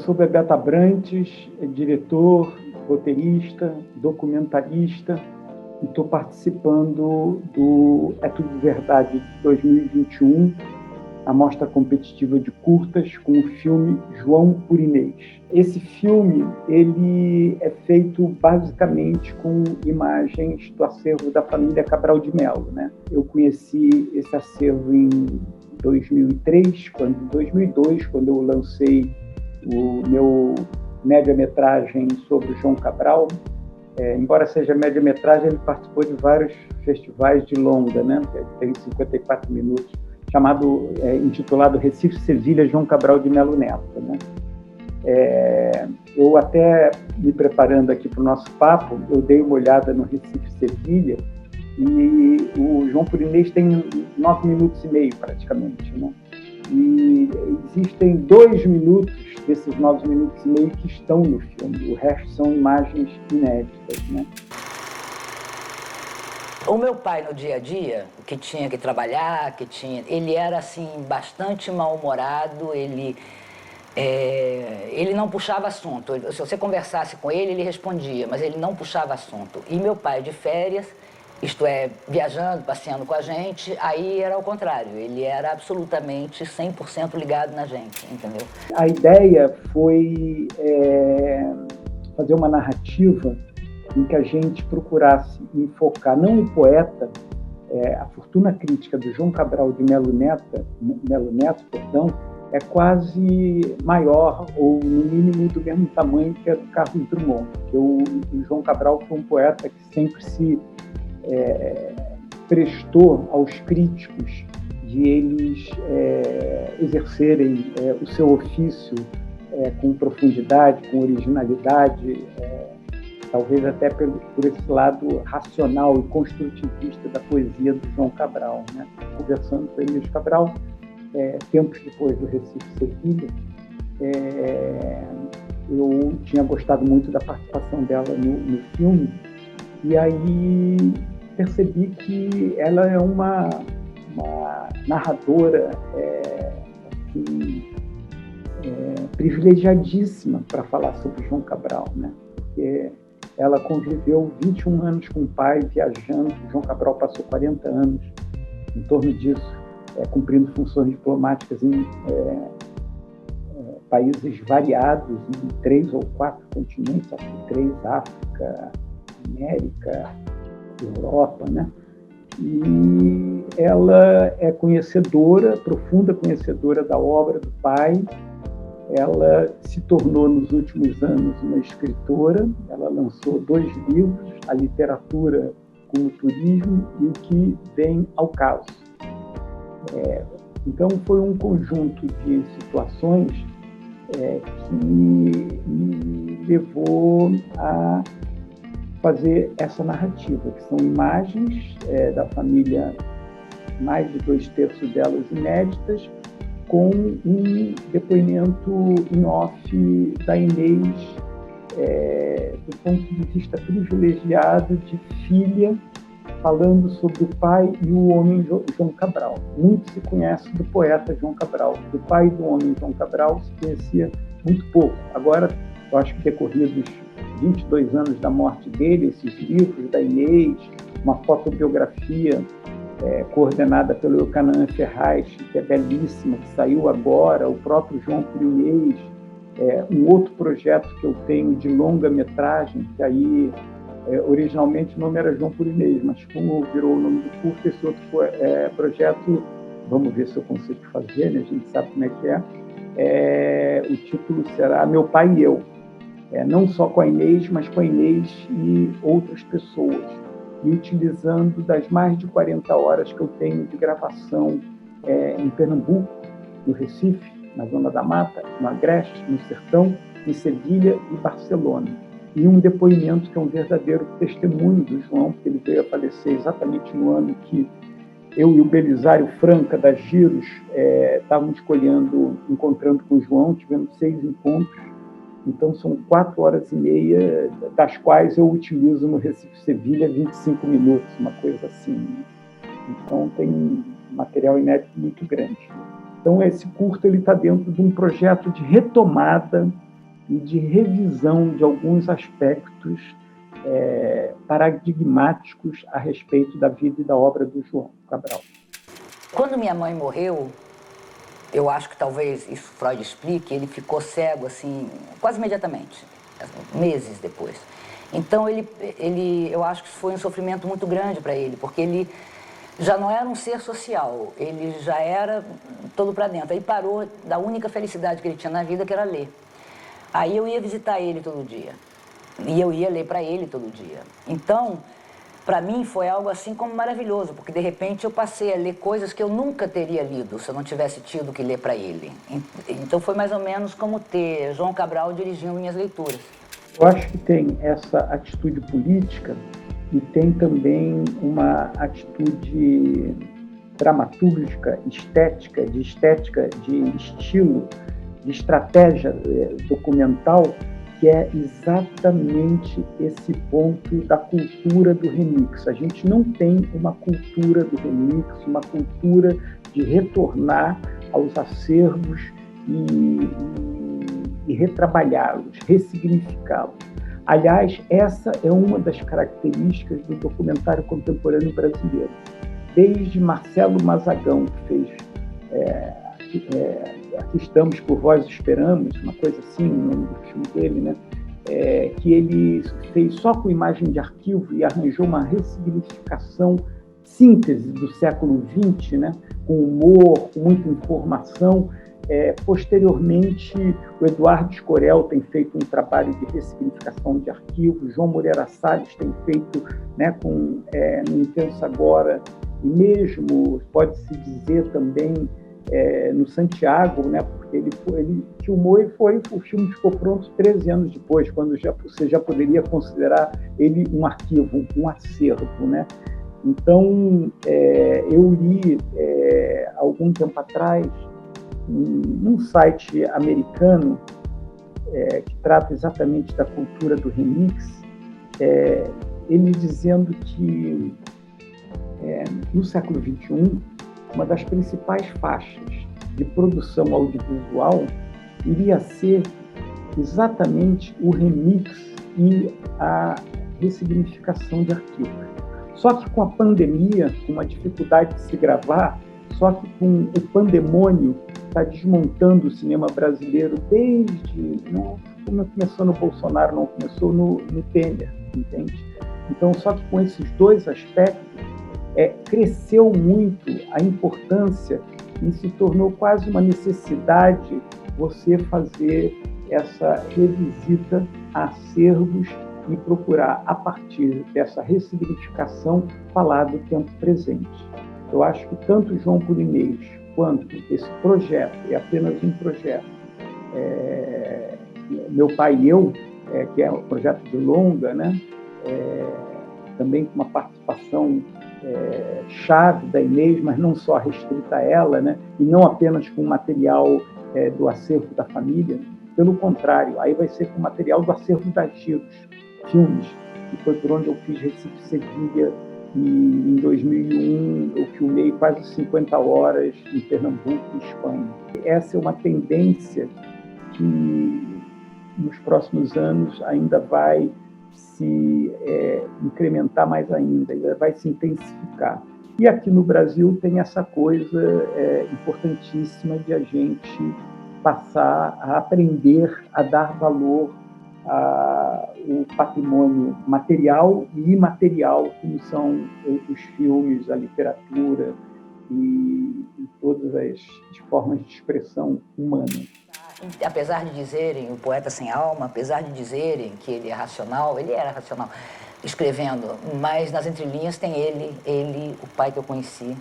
sou Bebeto Abrantes, diretor, roteirista, documentarista, e estou participando do É Tudo Verdade de 2021, a mostra competitiva de curtas com o filme João por Inês. Esse filme ele é feito basicamente com imagens do acervo da família Cabral de Melo, né? Eu conheci esse acervo em 2002, quando eu lancei o meu média-metragem sobre o João Cabral. Embora seja média-metragem, ele participou de vários festivais de longa, né? Tem 54 minutos, intitulado Recife, Sevilha, João Cabral de Melo Neto, né? Eu até, me preparando aqui para o nosso papo, eu dei uma olhada no Recife, Sevilha, e o João por Inês tem 9 minutos e meio, praticamente, né? E existem 2 minutos desses 9 minutos e meio que estão no filme, o resto são imagens inéditas, né? O meu pai, no dia a dia, que tinha que trabalhar, ele era, assim, bastante mal-humorado, ele não puxava assunto. Se você conversasse com ele respondia, mas ele não puxava assunto. E meu pai, de férias, isto é, viajando, passeando com a gente, aí era o contrário, ele era absolutamente 100% ligado na gente, entendeu? A ideia foi fazer uma narrativa em que a gente procurasse enfocar não o poeta, a fortuna crítica do João Cabral de Melo Neto, é quase maior, ou no mínimo do mesmo tamanho que a do Carlos Drummond, porque o João Cabral foi um poeta que sempre se prestou aos críticos de eles exercerem o seu ofício com profundidade, com originalidade, talvez até por esse lado racional e construtivista da poesia do João Cabral, né? Conversando com Inês Cabral, tempos depois do Recife, Sevilha, eu tinha gostado muito da participação dela no filme, e aí percebi que ela é uma narradora privilegiadíssima para falar sobre João Cabral, né? Porque ela conviveu 21 anos com o pai, viajando. João Cabral passou 40 anos em torno disso, cumprindo funções diplomáticas em países variados, em 3 ou 4 continentes, acho que 3, África, América, Europa, né? E ela é profunda conhecedora da obra do pai. Ela se tornou, nos últimos anos, uma escritora. Ela lançou 2 livros, A Literatura como Turismo e O que Vem ao Caso. Então, foi um conjunto de situações que me levou a fazer essa narrativa, que são imagens da família, mais de 2/3 delas inéditas, com um depoimento em off da Inês, do ponto de vista privilegiado de filha, falando sobre o pai e o homem João Cabral. Muito se conhece do poeta João Cabral, do pai do homem João Cabral se conhecia muito pouco. Agora, eu acho que decorridos 22 anos da morte dele, esses livros da Inês, uma fotobiografia coordenada pelo Eucanaan Ferraz, que é belíssima, que saiu agora, o próprio João por Inês, um outro projeto que eu tenho de longa-metragem, que aí originalmente o nome era João por Inês, mas como virou o nome do curto, esse outro projeto, vamos ver se eu consigo fazer, né? A gente sabe como é que o título será Meu Pai e Eu, não só com a Inês, mas com a Inês e outras pessoas, e utilizando das mais de 40 horas que eu tenho de gravação em Pernambuco, no Recife, na Zona da Mata, no Agreste, no Sertão, em Sevilha e Barcelona. E um depoimento que é um verdadeiro testemunho do João, porque ele veio a falecer exatamente no ano que eu e o Belisário Franca, da Giros, estávamos encontrando com o João, tivemos 6 encontros. Então, são 4 horas e meia, das quais eu utilizo no Recife Sevilha 25 minutos, uma coisa assim. Então, tem um material inédito muito grande. Então, esse curto está dentro de um projeto de retomada e de revisão de alguns aspectos paradigmáticos a respeito da vida e da obra do João Cabral. Quando minha mãe morreu, eu acho que talvez isso Freud explique, ele ficou cego assim, quase imediatamente, meses depois. Então eu acho que isso foi um sofrimento muito grande para ele, porque ele já não era um ser social, ele já era todo para dentro. Aí parou da única felicidade que ele tinha na vida, que era ler. Aí eu ia visitar ele todo dia, e eu ia ler para ele todo dia. Então, para mim foi algo assim como maravilhoso, porque de repente eu passei a ler coisas que eu nunca teria lido se eu não tivesse tido que ler para ele. Então foi mais ou menos como ter João Cabral dirigindo minhas leituras. Eu acho que tem essa atitude política e tem também uma atitude dramatúrgica, estética, de estilo, de estratégia documental, que é exatamente esse ponto da cultura do remix. A gente não tem uma cultura do remix, uma cultura de retornar aos acervos e retrabalhá-los, ressignificá-los. Aliás, essa é uma das características do documentário contemporâneo brasileiro. Desde Marcelo Mazagão, que fez Aqui Estamos, Por Vós Esperamos, uma coisa assim, o nome do filme dele, né? Que ele fez só com imagem de arquivo e arranjou uma ressignificação, síntese do século XX, né? Com humor, com muita informação. Posteriormente, o Eduardo Escorel tem feito um trabalho de ressignificação de arquivos, João Moreira Salles tem feito, né, no Intenso Agora, e mesmo, pode-se dizer também, no Santiago, né, porque ele filmou e o filme ficou pronto 13 anos depois, quando você já poderia considerar ele um arquivo, um acervo, né? Então, eu li, algum tempo atrás, num site americano que trata exatamente da cultura do remix, ele dizendo que no século XXI, uma das principais faixas de produção audiovisual iria ser exatamente o remix e a ressignificação de arquivos. Só que com a pandemia, com a dificuldade de se gravar, só que com o pandemônio está desmontando o cinema brasileiro desde... Não começou no Bolsonaro, não começou no Temer, entende? Então, só que com esses dois aspectos, cresceu muito a importância e se tornou quase uma necessidade você fazer essa revisita a acervos e procurar, a partir dessa ressignificação, falar do tempo presente. Eu acho que tanto João Curinês quanto esse projeto, é apenas um projeto, Meu Pai e Eu, que é um projeto de longa, né? Também com uma participação chave da Inês, mas não só restrita a ela, né? E não apenas com material do acervo da família, pelo contrário, aí vai ser com material do acervo das Giros, filmes, que foi por onde eu fiz Recife Sevilha, e em 2001 eu filmei quase 50 horas em Pernambuco e Espanha. Essa é uma tendência que nos próximos anos ainda vai se incrementar mais ainda vai se intensificar. E aqui no Brasil tem essa coisa importantíssima de a gente passar a aprender a dar valor ao patrimônio material e imaterial, como são os filmes, a literatura e todas as formas de expressão humana. Apesar de dizerem, o poeta sem alma, apesar de dizerem que ele é racional, ele era racional escrevendo, mas nas entrelinhas tem ele, o pai que eu conheci.